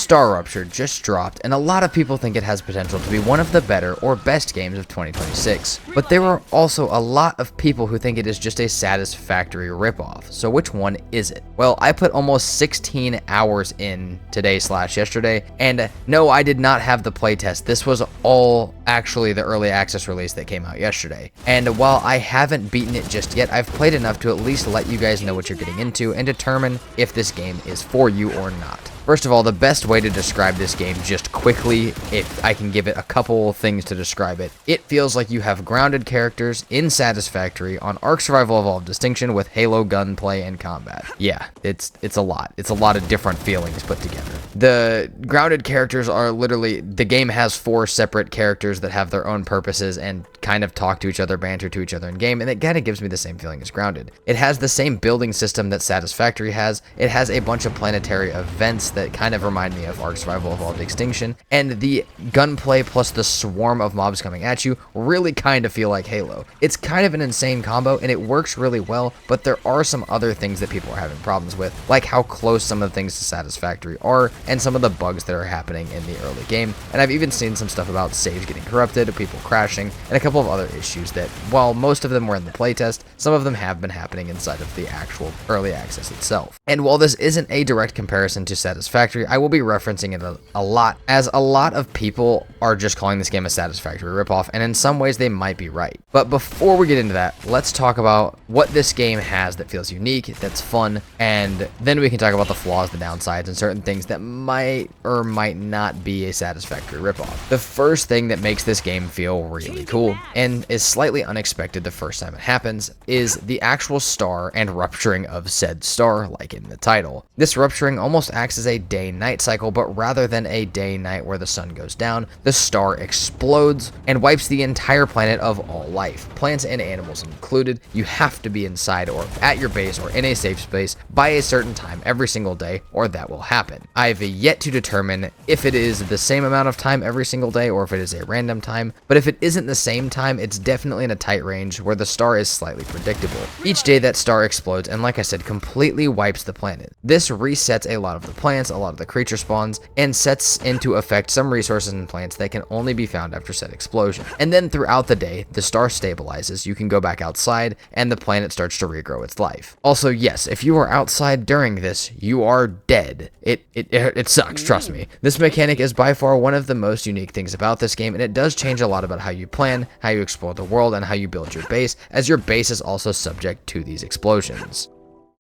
StarRupture just dropped, and a lot of people think it has potential to be one of the better or best games of 2026. But there are also a lot of people who think it is just a Satisfactory ripoff. So which one is it? Well, I put almost 16 hours in today/yesterday, and no, I did not have the playtest. This was all actually the early access release that came out yesterday. And while I haven't beaten it just yet, I've played enough to at least let you guys know what you're getting into and determine if this game is for you or not. First of all, the best way to describe this game just quickly, if I can give it a couple things to describe it, it feels like you have grounded characters in Satisfactory on Ark Survival Evolved Distinction with Halo gunplay and combat. Yeah, it's a lot. It's a lot of different feelings put together. The grounded characters are literally, the game has 4 separate characters that have their own purposes and kind of talk to each other, banter to each other in game, and it kind of gives me the same feeling as Grounded. It has the same building system that Satisfactory has. It has a bunch of planetary events that kind of remind me of Ark Survival Evolved Extinction, and the gunplay plus the swarm of mobs coming at you really kind of feel like Halo. It's kind of an insane combo, and it works really well, but there are some other things that people are having problems with, like how close some of the things to Satisfactory are, and some of the bugs that are happening in the early game. And I've even seen some stuff about saves getting corrupted, people crashing, and a couple of other issues that, while most of them were in the playtest, some of them have been happening inside of the actual early access itself. And while this isn't a direct comparison to Satisfactory, I will be referencing it a lot, as a lot of people are just calling this game a Satisfactory ripoff, and in some ways they might be right. But before we get into that, let's talk about what this game has that feels unique, that's fun, and then we can talk about the flaws, the downsides, and certain things that might or might not be a Satisfactory ripoff. The first thing that makes this game feel really cool, and is slightly unexpected the first time it happens, is the actual star and rupturing of said star, like in the title. This rupturing almost acts as a day-night cycle, but rather than a day-night where the sun goes down, the star explodes and wipes the entire planet of all life, plants and animals included. You have to be inside or at your base or in a safe space by a certain time every single day, or that will happen. I've yet to determine if it is the same amount of time every single day or if it is a random time, but if it isn't the same time, it's definitely in a tight range where the star is slightly predictable. Each day that star explodes and, like I said, completely wipes the planet. This resets a lot of the plants, a lot of the creature spawns, and sets into effect some resources and plants that can only be found after said explosion. And then throughout the day, the star stabilizes, you can go back outside, and the planet starts to regrow its life. Also, yes, if you are outside during this, you are dead. It sucks, trust me. This mechanic is by far one of the most unique things about this game, and it does change a lot about how you plan, how you explore the world, and how you build your base, as your base is also subject to these explosions.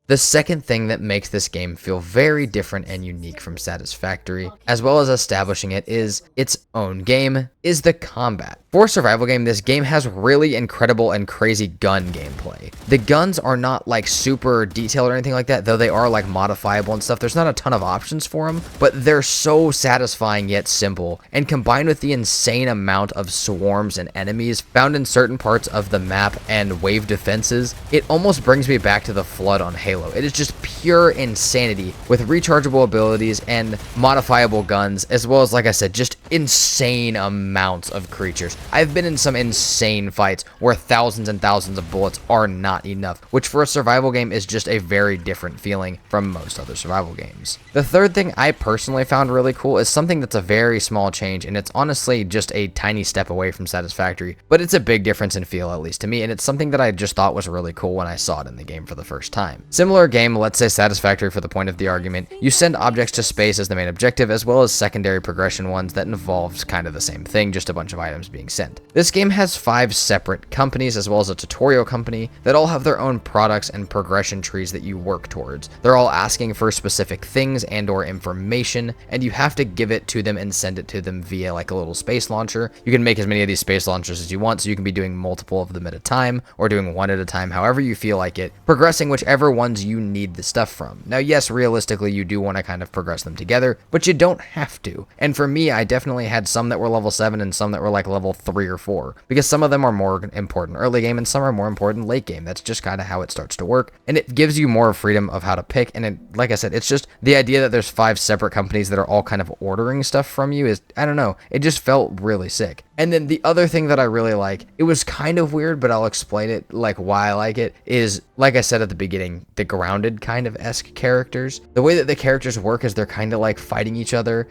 The second thing that makes this game feel very different and unique from Satisfactory, as well as establishing it is its own game, is the combat. For a survival game, this game has really incredible and crazy gun gameplay. The guns are not like super detailed or anything like that, though they are like modifiable and stuff. There's not a ton of options for them, but they're so satisfying yet simple, and combined with the insane amount of swarms and enemies found in certain parts of the map and wave defenses, it almost brings me back to the Flood on Halo. It is just pure insanity with rechargeable abilities and modifiable guns, as well as, like I said, just insane amounts of creatures. I've been in some insane fights where thousands and thousands of bullets are not enough, which for a survival game is just a very different feeling from most other survival games. The third thing I personally found really cool is something that's a very small change, and it's honestly just a tiny step away from Satisfactory, but it's a big difference in feel, at least to me, and it's something that I just thought was really cool when I saw it in the game for the first time. Similar game, let's say Satisfactory for the point of the argument, you send objects to space as the main objective, as well as secondary progression ones that involves kind of the same thing, just a bunch of items being sent. This game has 5 separate companies, as well as a tutorial company, that all have their own products and progression trees that you work towards. They're all asking for specific things and or information, and you have to give it to them and send it to them via like a little space launcher. You can make as many of these space launchers as you want, so you can be doing multiple of them at a time, or doing one at a time, however you feel like it, progressing whichever ones you need the stuff from. Now, yes, realistically, you do want to kind of progress them together, but you don't have to. And for me, I definitely had some that were level 7 and some that were like level 3 or 4, because some of them are more important early game and some are more important late game. That's just kind of how it starts to work, and it gives you more freedom of how to pick. And it, like I said, it's just the idea that there's 5 separate companies that are all kind of ordering stuff from you is, I don't know, it just felt really sick. And then the other thing that I really like, it was kind of weird, but I'll explain it, like why I like it, is, like I said at the beginning, the grounded kind of esque characters. The way that the characters work is they're kind of like fighting each other.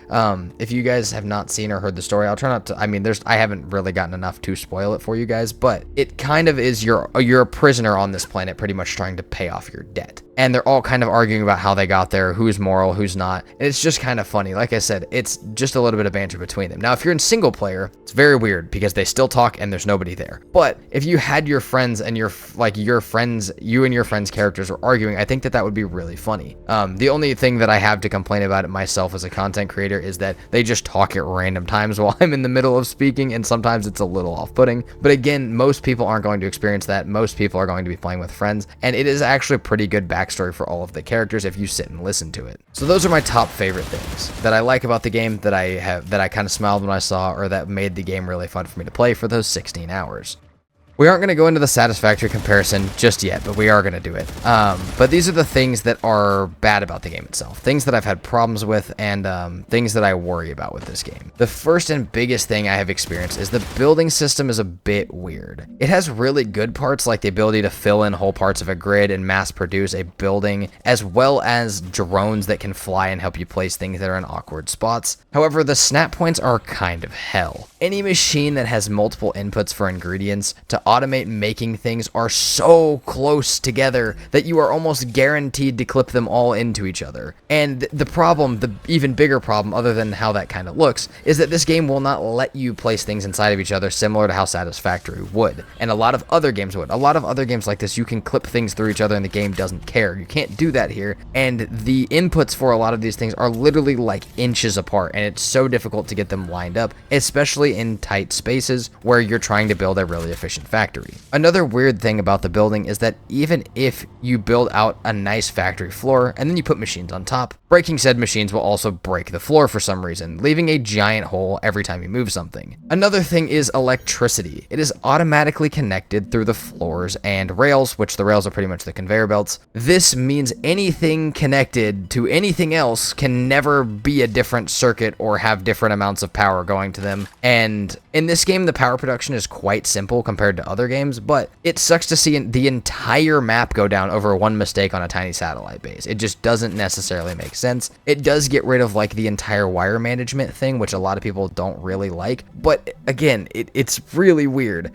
If you guys have not seen or heard the story, I'll try not to, I mean, I haven't really gotten enough to spoil it for you guys, but it kind of is you're a prisoner on this planet pretty much trying to pay off your debt. And they're all kind of arguing about how they got there, who's moral, who's not. And it's just kind of funny. Like I said, it's just a little bit of banter between them. Now, if you're in single player, it's very weird because they still talk and there's nobody there. But if you had your friends and you and your friends' characters were arguing, I think that would be really funny. The only thing that I have to complain about it myself as a content creator is that they just talk at random times while I'm in the middle of speaking, and sometimes it's a little off-putting. But again, most people aren't going to experience that. Most people are going to be playing with friends, and it is actually a pretty good backstory for all of the characters if you sit and listen to it. So those are my top favorite things that I like about the game, that I kind of smiled when I saw, or that made the game really fun for me to play for those 16 hours. We aren't going to go into the Satisfactory comparison just yet, but we are going to do it. But these are the things that are bad about the game itself. Things that I've had problems with, and things that I worry about with this game. The first and biggest thing I have experienced is the building system is a bit weird. It has really good parts, like the ability to fill in whole parts of a grid and mass produce a building, as well as drones that can fly and help you place things that are in awkward spots. However, the snap points are kind of hell. Any machine that has multiple inputs for ingredients to automate making things are so close together that you are almost guaranteed to clip them all into each other. And the problem, the even bigger problem, other than how that kind of looks, is that this game will not let you place things inside of each other similar to how Satisfactory would. And a lot of other games would. A lot of other games like this, you can clip things through each other and the game doesn't care. You can't do that here. And the inputs for a lot of these things are literally like inches apart, and it's so difficult to get them lined up, especially in tight spaces where you're trying to build a really efficient factory. Another weird thing about the building is that even if you build out a nice factory floor and then you put machines on top, breaking said machines will also break the floor for some reason, leaving a giant hole every time you move something. Another thing is electricity. It is automatically connected through the floors and rails, which the rails are pretty much the conveyor belts. This means anything connected to anything else can never be a different circuit or have different amounts of power going to them. And in this game, the power production is quite simple compared to other games, but it sucks to see the entire map go down over one mistake on a tiny satellite base. It just doesn't necessarily make sense. It does get rid of like the entire wire management thing, which a lot of people don't really like, but again, it's really weird.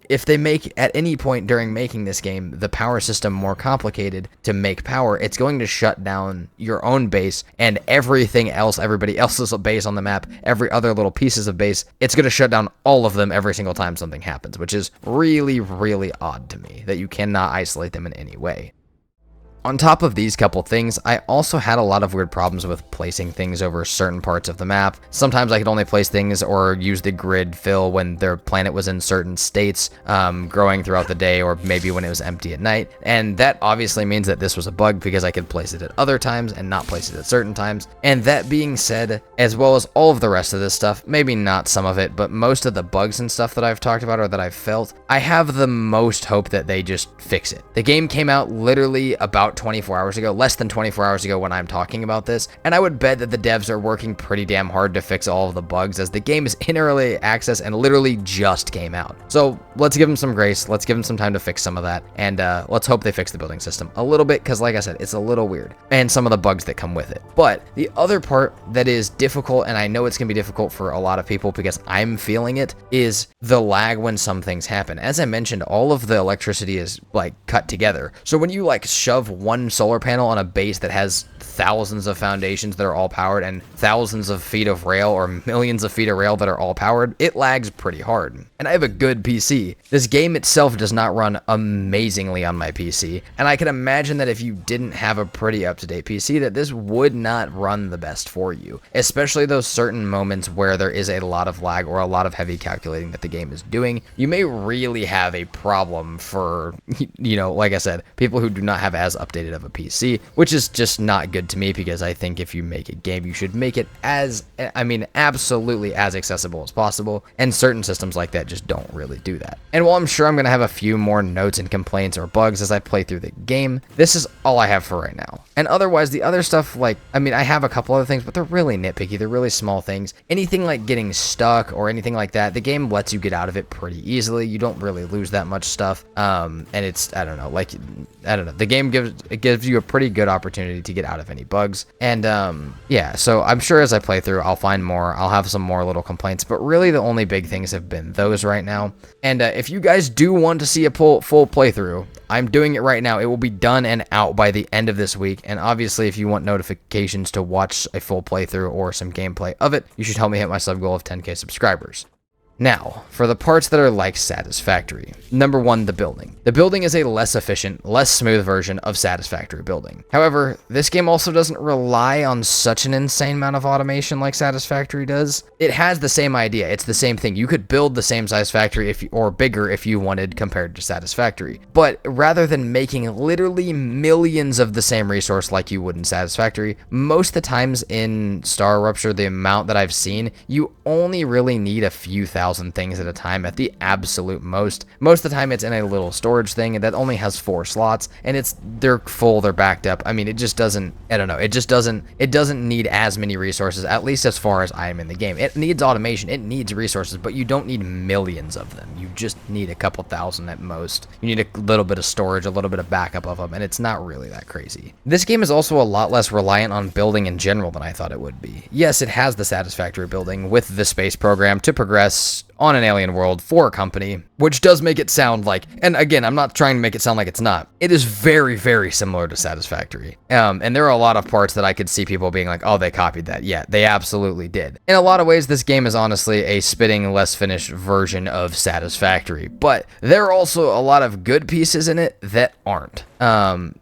If they make, at any point during making this game, the power system more complicated to make power, it's going to shut down your own base and everything else, everybody else's base on the map, every other little pieces of base, it's going to shut down all of them every single time something happens, which is really, really odd to me, that you cannot isolate them in any way. On top of these couple things, I also had a lot of weird problems with placing things over certain parts of the map. Sometimes I could only place things or use the grid fill when their planet was in certain states, growing throughout the day, or maybe when it was empty at night. And that obviously means that this was a bug because I could place it at other times and not place it at certain times. And that being said, as well as all of the rest of this stuff, maybe not some of it, but most of the bugs and stuff that I've talked about or that I've felt, I have the most hope that they just fix it. The game came out literally about 24 hours ago, less than 24 hours ago when I'm talking about this, and I would bet that the devs are working pretty damn hard to fix all of the bugs, as the game is in early access and literally just came out. So let's give them some grace, let's give them some time to fix some of that, and let's hope they fix the building system a little bit, because like I said, it's a little weird, and some of the bugs that come with it. But the other part that is difficult, and I know it's gonna be difficult for a lot of people because I'm feeling it, is the lag when some things happen. As I mentioned, all of the electricity is like cut together, so when you like shove one solar panel on a base that has thousands of foundations that are all powered and thousands of feet of rail or millions of feet of rail that are all powered, it lags pretty hard. And I have a good PC. This game itself does not run amazingly on my PC, and I can imagine that if you didn't have a pretty up-to-date PC, that this would not run the best for you, especially those certain moments where there is a lot of lag or a lot of heavy calculating that the game is doing. You may really have a problem for, you know, like I said, people who do not have as updated of a PC, which is just not good to me, because I think if you make a game, you should make it as, I mean, absolutely as accessible as possible, and certain systems like that just don't really do that. And while I'm sure I'm going to have a few more notes and complaints or bugs as I play through the game, this is all I have for right now. And otherwise, the other stuff, like, I mean, I have a couple other things, but they're really nitpicky. They're really small things. Anything like getting stuck or anything like that, the game lets you get out of it pretty easily. You don't really lose that much stuff. And it's, I don't know, like, I don't know. The game gives you a pretty good opportunity to get out of any bugs. And yeah, so I'm sure as I play through, I'll find more. I'll have some more little complaints, but really the only big things have been those right now. And if you guys do want to see a full playthrough, I'm doing it right now. It will be done and out by the end of this week. And obviously, if you want notifications to watch a full playthrough or some gameplay of it, you should help me hit my sub goal of 10K subscribers. Now, for the parts that are like Satisfactory. Number 1, the building. The building is a less efficient, less smooth version of Satisfactory building. However, this game also doesn't rely on such an insane amount of automation like Satisfactory does. It has the same idea. It's the same thing. You could build the same Satisfactory or bigger if you wanted compared to Satisfactory. But rather than making literally millions of the same resource like you would in Satisfactory, most of the times in StarRupture, the amount that I've seen, you only really need a few thousand things at a time at the absolute most. Most of the time it's in a little storage thing that only has 4 slots, and they're full, they're backed up. I mean, it just doesn't, I don't know, it doesn't need as many resources, at least as far as I am in the game. It needs automation, it needs resources, but you don't need millions of them. You just need a couple thousand at most. You need a little bit of storage, a little bit of backup of them, and it's not really that crazy. This game is also a lot less reliant on building in general than I thought it would be. Yes, it has the Satisfactory building with the space program to progress on an alien world for a company, which does make it sound like, and again, I'm not trying to make it sound like it's not. It is very, very similar to Satisfactory. And there are a lot of parts that I could see people being like, oh, they copied that. Yeah, they absolutely did. In a lot of ways, this game is honestly a spitting, less finished version of Satisfactory, but there are also a lot of good pieces in it that aren't.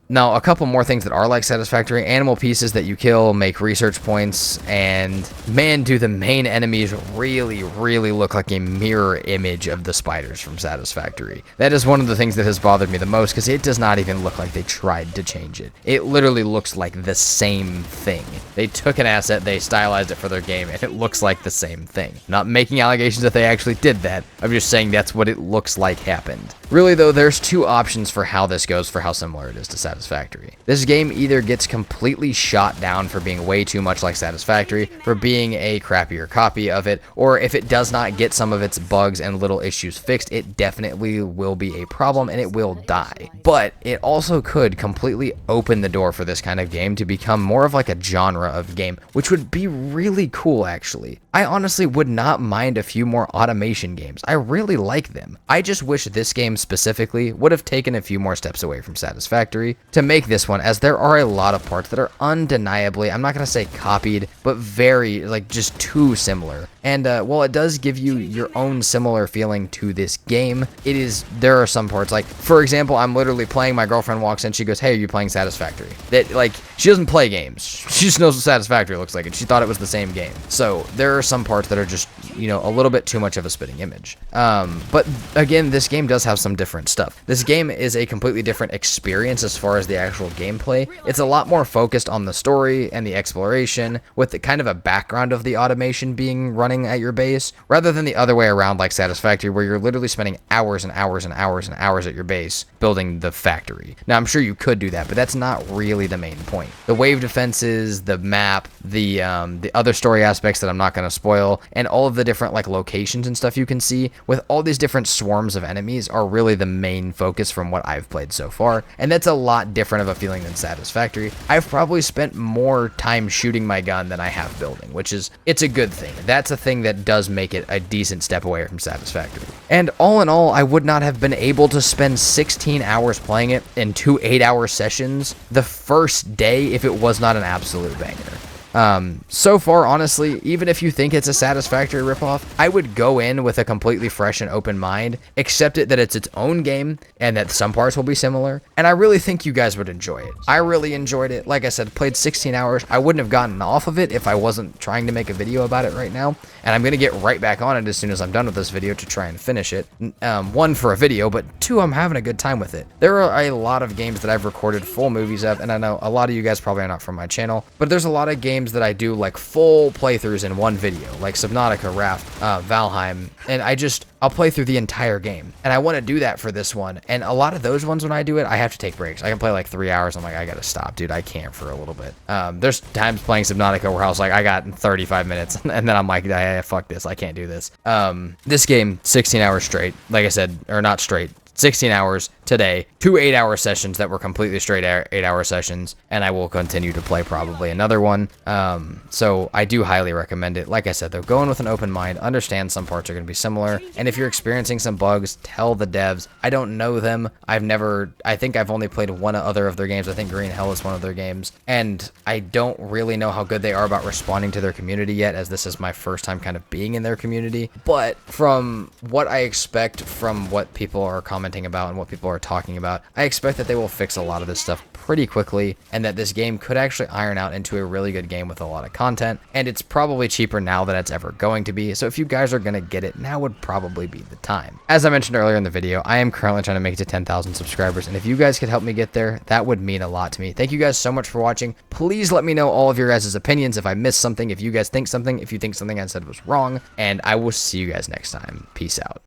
Now, a couple more things that are like Satisfactory. Animal pieces that you kill make research points, and man, do the main enemies really, really look like a mirror image of the spiders from Satisfactory. That is one of the things that has bothered me the most, because it does not even look like they tried to change it. It literally looks like the same thing. They took an asset, they stylized it for their game, and it looks like the same thing. Not making allegations that they actually did that. I'm just saying that's what it looks like happened. Really though, there's 2 options for how this goes, for how similar it is to Satisfactory. This game either gets completely shot down for being way too much like Satisfactory, for being a crappier copy of it, or if it does not get some of its bugs and little issues fixed, it definitely will be a problem and it will die. But it also could completely open the door for this kind of game to become more of like a genre of game, which would be really cool actually. I honestly would not mind a few more automation games. I really like them. I just wish this game specifically would have taken a few more steps away from Satisfactory to make this one, as there are a lot of parts that are undeniably, I'm not going to say copied, but very, like, just too similar. And while it does give you your own similar feeling to this game, there are some parts, like, for example, I'm literally playing, my girlfriend walks in, she goes, hey, are you playing Satisfactory? That, like, she doesn't play games. She just knows what Satisfactory looks like, and she thought it was the same game. So there are some parts that are just, you know, a little bit too much of a spitting image. But again, this game does have some different stuff. This game is a completely different experience as far as the actual gameplay. It's a lot more focused on the story and the exploration, with the kind of a background of the automation being running at your base, rather than the other way around like Satisfactory, where you're literally spending hours and hours and hours and hours at your base building the factory. Now, I'm sure you could do that, but that's not really the main point. The wave defenses, the map, the other story aspects that I'm not going to spoil, and all of the different like locations and stuff you can see with all these different swarms of enemies are really the main focus from what I've played so far, and that's a lot different of a feeling than Satisfactory. I've probably spent more time shooting my gun than I have building, which is, it's a good thing. That's a thing that does make it a decent step away from Satisfactory. And all in all, I would not have been able to spend 16 hours playing it in 2 8-hour sessions the first day if it was not an absolute banger. So far, honestly, even if you think it's a Satisfactory ripoff, I would go in with a completely fresh and open mind, accept it that it's its own game and that some parts will be similar, and I really think you guys would enjoy it. I really enjoyed it. Like I said, played 16 hours. I wouldn't have gotten off of it if I wasn't trying to make a video about it right now, and I'm going to get right back on it as soon as I'm done with this video to try and finish it. One, for a video, but two, I'm having a good time with it. There are a lot of games that I've recorded full movies of, and I know a lot of you guys probably are not from my channel, but there's a lot of games that I do like full playthroughs in one video, like Subnautica, Raft, Valheim, and I'll play through the entire game, and I want to do that for this one. And a lot of those ones, when I do it, I have to take breaks. I can play like 3 hours. I'm like, I gotta stop, dude. I can't for a little bit. There's times playing Subnautica where I was like, I got 35 minutes, and then I'm like, fuck this. I can't do this. This game, 16 hours straight. Like I said, or not straight. 16 hours today, 2 8-hour sessions that were completely straight 8-hour sessions, and I will continue to play probably another one. So I do highly recommend it. Like I said, though, go in with an open mind, understand some parts are going to be similar, and if you're experiencing some bugs, tell the devs. I don't know them. I think I've only played one other of their games. I think Green Hell is one of their games, and I don't really know how good they are about responding to their community yet, as this is my first time kind of being in their community. But from what I expect from what people are commenting about and what people are talking about, I expect that they will fix a lot of this stuff pretty quickly, and that this game could actually iron out into a really good game with a lot of content, and it's probably cheaper now than it's ever going to be. So if you guys are going to get it, now would probably be the time. As I mentioned earlier in the video, I am currently trying to make it to 10,000 subscribers, and if you guys could help me get there, that would mean a lot to me. Thank you guys so much for watching. Please let me know all of your guys' opinions, if I missed something, if you guys think something, if you think something I said was wrong, and I will see you guys next time. Peace out.